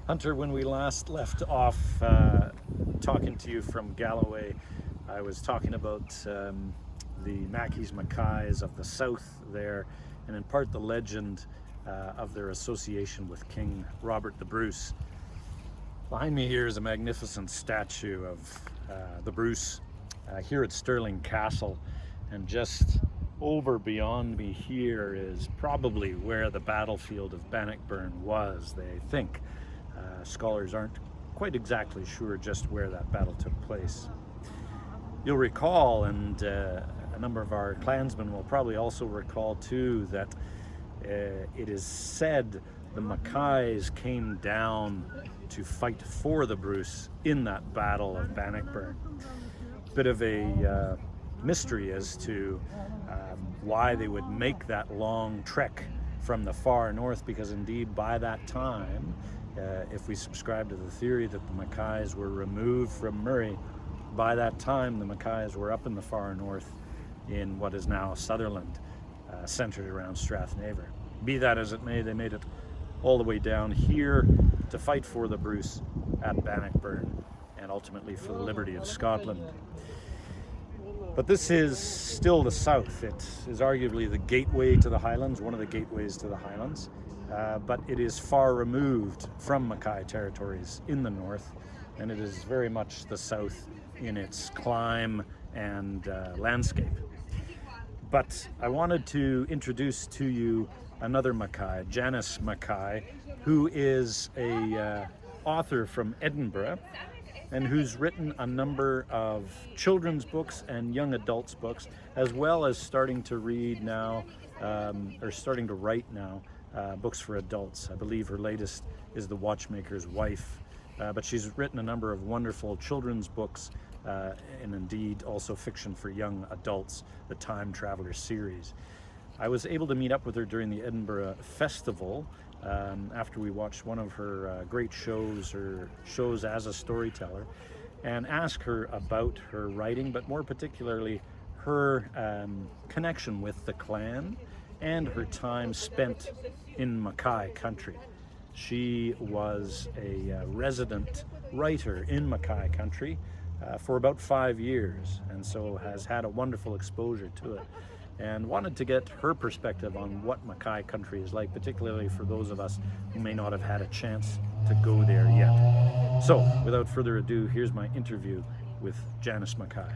Hunter, when we last left off talking to you from Galloway, I was talking about the Mackays of the south there, and in part the legend of their association with King Robert the Bruce. Behind me here is a magnificent statue of the Bruce here at Stirling Castle, and just over beyond me here is probably where the battlefield of Bannockburn was, they think. Scholars aren't quite exactly sure just where that battle took place. You'll recall, and a number of our clansmen will probably also recall too, that it is said the Mackays came down to fight for the Bruce in that battle of Bannockburn. Bit of a mystery as to why they would make that long trek from the far north, because indeed by that time, if we subscribe to the theory that the Mackays were removed from Murray, by that time the Mackays were up in the far north in what is now Sutherland, centered around Strathnaver. Be that as it may, they made it all the way down here to fight for the Bruce at Bannockburn and ultimately for the liberty of Scotland. But this is still the south. It is arguably the gateway to the Highlands, one of the gateways to the Highlands, but it is far removed from Mackay territories in the north, and it is very much the south in its climb and landscape. But I wanted to introduce to you another Mackay, Janis Mackay, who is a author from Edinburgh, and who's written a number of children's books and young adults books, as well as starting to read now, or starting to write now, books for adults. I believe her latest is The Watchmaker's Wife, but she's written a number of wonderful children's books, and indeed also fiction for young adults, the Time Traveler series. I was able to meet up with her during the Edinburgh Festival after we watched one of her great shows, her shows as a storyteller, and ask her about her writing, but more particularly her connection with the clan and her time spent in Mackay Country. She was a resident writer in Mackay Country for about 5 years, and so has had a wonderful exposure to it, and wanted to get her perspective on what Mackay Country is like, particularly for those of us who may not have had a chance to go there yet. So, without further ado, here's my interview with Janis Mackay.